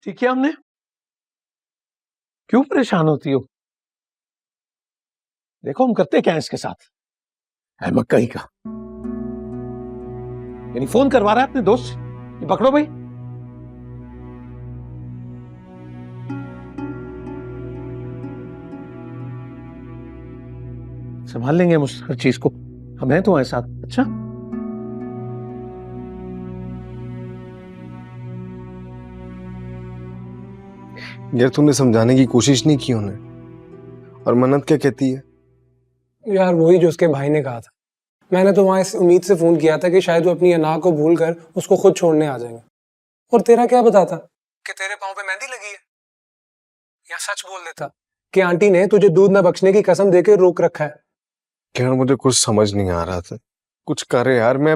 ठीक है हमने। क्यों परेशान होती हो? देखो हम करते क्या है इसके साथ। अहमद कहीं का यानी फोन करवा रहा है अपने दोस्त से। ये पकड़ो भाई। संभाल लेंगे हम उस हर चीज को। हम हैं तुम्हारे साथ। अच्छा यार तूने समझाने की कोशिश नहीं की उन्हें। और मन्नत क्या कहती है? यार वही जो उसके भाई ने कहा था। मैंने तो वहां इस उम्मीद से फोन किया था कि शायद वो अपनी अना को भूल कर उसको खुद छोड़ने आ जाएंगे। और तेरा क्या बताता कि तेरे पाँव पे मेहंदी लगी है? या सच बोल देता कि आंटी ने तुझे दूध न बख्शने की कसम देकर रोक रखा है। यार मुझे कुछ समझ नहीं आ रहा था। कुछ करे यार। मैं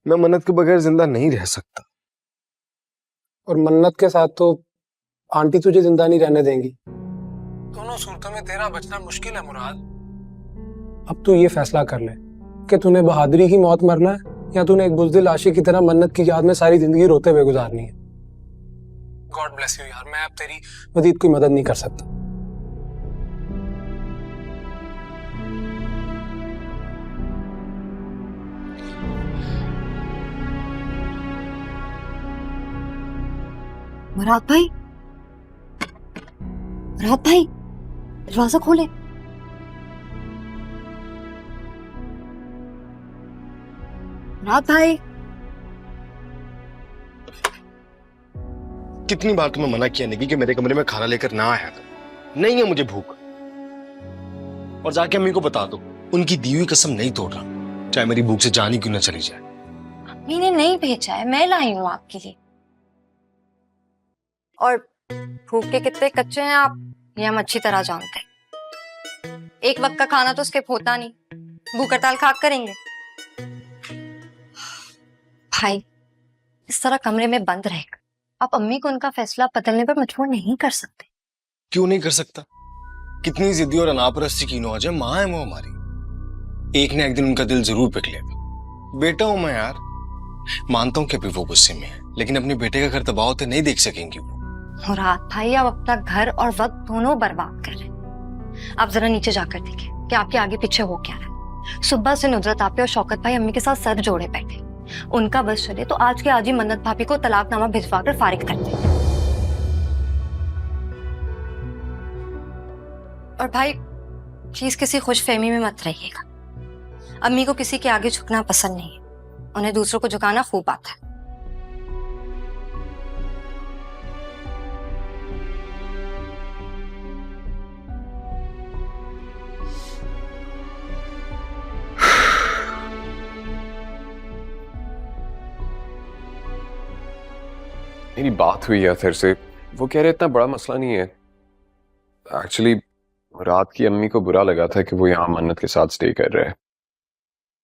मन्नत के बगैर जिंदा नहीं रह सकता। और मन्नत के साथ तो आंटी तुझे जिंदा नहीं रहने देंगी। दोनों सूरतों में तेरा बचना मुश्किल है मुराद। अब तू ये फैसला कर ले कि तूने बहादुरी की मौत मरना है या तूने एक बुज़दिल आशिक की तरह मन्नत की याद में सारी जिंदगी रोते हुए गुजारनी है। गॉड ब्लेस यू यार। मैं अब तेरी मजीद कोई मदद नहीं कर सकता। मुराद भाई, मुराद भाई दरवाजा खोले। मुराद भाई, कितनी बार तुम्हें मना किया निकी कि मेरे कमरे में खाना लेकर ना आया कर। नहीं है मुझे भूख। और जाके अम्मी को बता दो, उनकी दी हुई कसम नहीं तोड़ रहा, चाहे मेरी भूख से जान ही क्यों ना चली जाए। अम्मी ने नहीं भेजा है, मैं लाई हूँ आपके लिए। और भूख के कितने कच्चे हैं आप, ये हम अच्छी तरह जानते हैं। एक वक्त का खाना तो स्किप होता नहीं, भूख हड़ताल खाक करेंगे। भाई इस तरह कमरे में बंद रहेगा, आप अम्मी को उनका फैसला बदलने पर मजबूर नहीं कर सकते। क्यों नहीं कर सकता? कितनी जिद्दी और अनापरस्ती की नौज है, माँ है वो हमारी। एक ने एक दिन उनका दिल जरूर पिघ लेगा। बेटा हूं मैं यार। मानता हूं कि अभी वो गुस्से में है, लेकिन अपने बेटे का घर तबाह होते नहीं देख सकेंगी वो। मुराद भाई आप अपना घर और वक्त दोनों बर्बाद कर रहे हैं। आप जरा नीचे जाकर देखें कि आपके आगे पीछे हो क्या रहा है। सुबह से नुजरत आपे और शौकत भाई अम्मी के साथ सर जोड़े बैठे। उनका बस चले तो आज के आज ही मन्नत भाभी को तलाकनामा भिजवा कर फारिग कर दें। और भाई प्लीज किसी खुशफहमी में मत रहिएगा। अम्मी को किसी के आगे झुकना पसंद नहीं है, उन्हें दूसरों को झुकाना खूब आता है। मेरी बात हुई है फिर से, वो कह रहे इतना बड़ा मसला नहीं है। एक्चुअली रात की अम्मी को बुरा लगा था कि वो यहाँ मन्नत के साथ स्टे कर रहे हैं।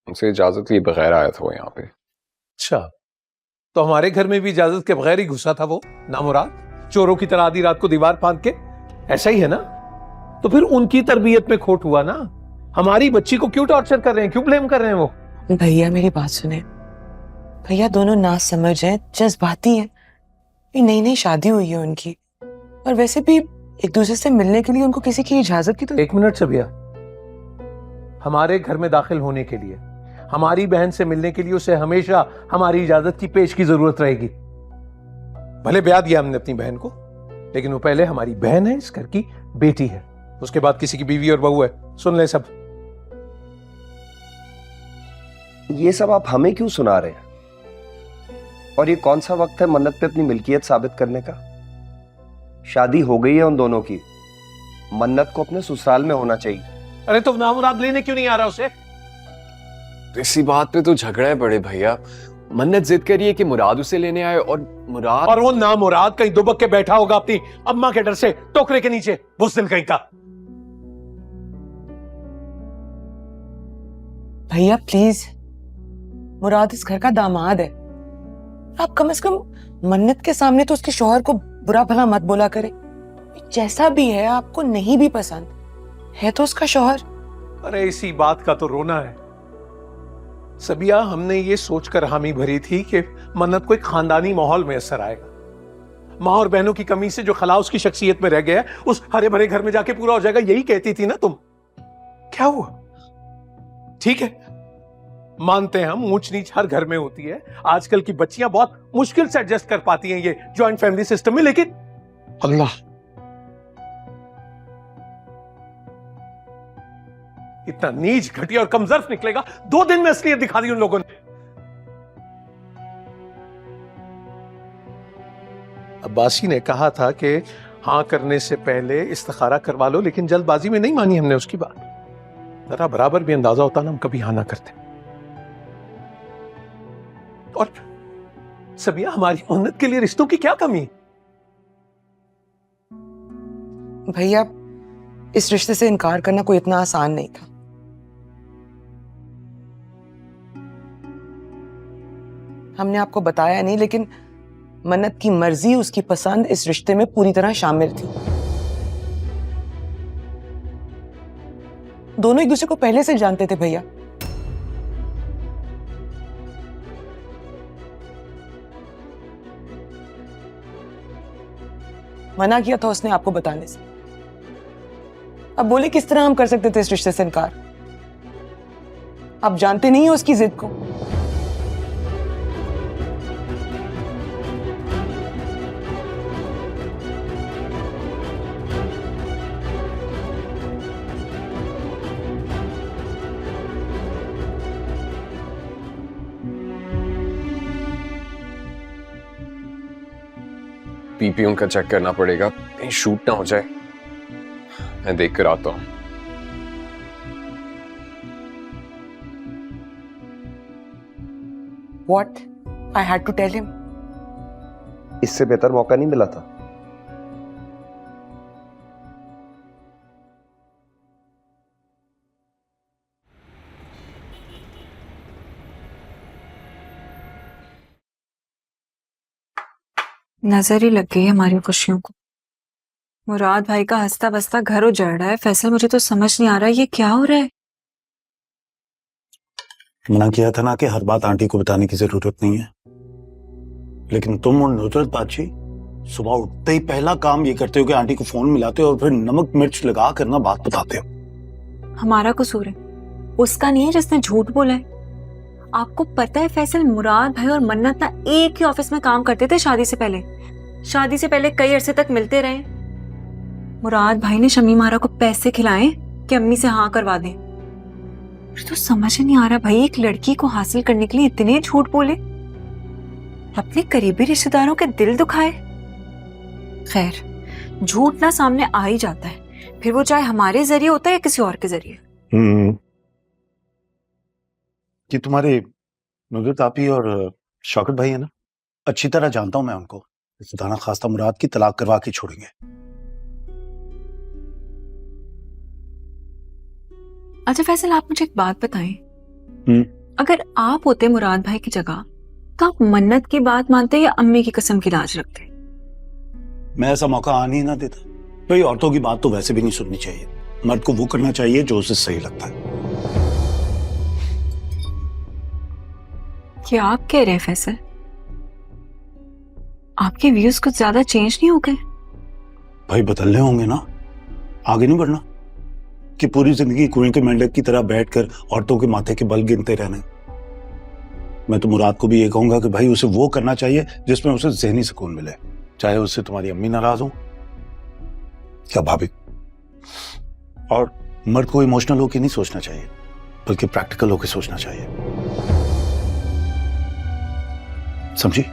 उनसे इजाजत लिए बगैर आया था वो यहाँ पे। अच्छा तो हमारे घर में भी इजाजत के बगैर ही घुसा था वो नामुराद, चोरों की तरह आधी रात को दीवार फांद के। ऐसा ही है ना? तो फिर उनकी तरबियत में खोट हुआ ना। हमारी बच्ची को क्यों टॉर्चर कर रहे हैं, क्यों ब्लेम कर रहे हैं वो? भैया मेरी बात सुने। भैया दोनों ना समझ हैं, जज्बाती हैं। नई नई शादी हुई है उनकी, और वैसे भी एक दूसरे से मिलने के लिए उनको किसी की इजाजत की तो। एक मिनट सबिया, हमारे घर में दाखिल होने के लिए, हमारी बहन से मिलने के लिए उसे हमेशा हमारी इजाजत की पेश की जरूरत रहेगी। भले ब्याह दिया हमने अपनी बहन को, लेकिन वो पहले हमारी बहन है, इस घर की बेटी है, उसके बाद किसी की बीवी और बहू है। सुन ले सब। ये सब आप हमें क्यों सुना रहे हैं? और ये कौन सा वक्त है मन्नत पे अपनी मिल्कियत साबित करने का? शादी हो गई है उन दोनों की, मन्नत को अपने ससुराल में होना चाहिए। अरे तो नामुराद लेने क्यों नहीं आ रहा उसे? इसी बात पे तो झगड़ा है बड़े भैया। मन्नत जिद करी है कि मुराद उसे लेने आए, और मुराद और वो नामुराद कहीं दुबक के बैठा होगा अपनी अम्मा के डर से टोकरे के नीचे, बुज़दिल कहीं का। भैया प्लीज, मुराद इस घर का दामाद है। आप कम से कम मन्नत के सामने तो उसके शौहर को बुरा भला मत बोला करे। जैसा भी है, आपको नहीं भी पसंद है तो उसका शौहर। अरे इसी बात का तो रोना है सबिया। हमने ये सोचकर हामी भरी थी कि मन्नत को एक खानदानी माहौल में असर आएगा, माँ और बहनों की कमी से जो खला उसकी शख्सियत में रह गया है, उस हरे भरे घर में जाके पूरा हो जाएगा, यही कहती थी ना तुम। क्या हुआ? ठीक है, मानते हैं हम, ऊंच नीच हर घर में होती है। आजकल की बच्चियां बहुत मुश्किल से एडजस्ट कर पाती हैं ये जॉइंट फैमिली सिस्टम में, लेकिन अल्लाह, इतना नीच, घटिया और कमजोर निकलेगा? 2 दिन में असलियत दिखा दी उन लोगों ने। अब्बासी ने कहा था कि हाँ करने से पहले इस्तिखारा करवा लो, लेकिन जल्दबाजी में नहीं मानी हमने उसकी बात। जरा बराबर भी अंदाजा होता ना, हम कभी हाँ ना करते। और सबिया, हमारी मन्नत के लिए रिश्तों की क्या कमी? भैया, इस रिश्ते से इनकार करना कोई इतना आसान नहीं था। हमने आपको बताया नहीं, लेकिन मन्नत की मर्जी, उसकी पसंद इस रिश्ते में पूरी तरह शामिल थी। दोनों एक दूसरे को पहले से जानते थे भैया। मना किया था उसने आपको बताने से। अब बोले किस तरह हम कर सकते थे इस रिश्ते से इनकार? आप जानते नहीं हो उसकी जिद को। पीपीओ का चेक करना पड़ेगा, कहीं शूट ना हो जाए। मैं देख कर आता हूं। What? I had to tell him. इससे बेहतर मौका नहीं मिला था। नजर ही लग गई है हमारी खुशियों को। मुराद भाई का हंसता बसता घर उजड़ रहा है। फैसल, मुझे तो समझ नहीं आ रहा ये क्या हो रहा है। मना किया था ना कि हर बात आंटी को बताने की जरूरत नहीं है, लेकिन तुम और नुसरत बाजी सुबह उठते ही पहला काम ये करते हो कि आंटी को फोन मिलाते हो और फिर नमक मिर्च लगा कर ना बात बताते हो। हमारा कसूर है, उसका नहीं है जिसने झूठ बोला है। आपको पता है फैसल, मुराद भाई और मन्नत ना एक ही ऑफिस में काम करते थे शादी से पहले। शादी से पहले कई अरसे तक मिलते रहे। मुराद भाई ने शमी मारा को पैसे खिलाए कि अम्मी से हाँ करवा दें। मुझे तो समझ ही नहीं आ रहा भाई, एक लड़की को हासिल करने के लिए इतने झूठ बोले, अपने करीबी रिश्तेदारों के दिल दुखाए। खैर, झूठ ना सामने आ ही जाता है, फिर वो चाहे हमारे जरिए होता है या किसी और के जरिए। कि तुम्हारे नुसरत आपी और शौकत भाई है ना, अच्छी तरह जानता हूं मैं उनको। खुदा ना खास्ता मुराद की तलाक करवा के छोड़ेंगे। अच्छा फैसल, आप मुझे एक बात बताएं, अगर आप होते मुराद भाई की जगह तो आप मन्नत की बात मानते या अम्मी की कसम की लाज रखते? मैं ऐसा मौका आने ही ना देता। भाई, औरतों की बात तो वैसे भी नहीं सुननी चाहिए। मर्द को वो करना चाहिए जो उसे सही लगता है। क्या आप कह रहे हैं फैसल? आपके व्यूज कुछ ज्यादा चेंज नहीं हो गए? भाई, बदलने होंगे ना, आगे नहीं बढ़ना कि पूरी जिंदगी कुएं के मेंढक की तरह बैठकर औरतों के माथे के बल गिनते रहने। मैं तो मुराद को भी ये कहूंगा कि भाई उसे वो करना चाहिए जिसमें उसे ज़हनी सुकून मिले, चाहे उससे तुम्हारी अम्मी नाराज हो क्या भाभी। और मर्द को इमोशनल होकर नहीं सोचना चाहिए, बल्कि प्रैक्टिकल होकर सोचना चाहिए। समझी?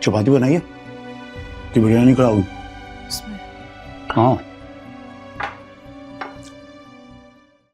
चपाती बनाइए कि बिरयानी कराओगी? हाँ।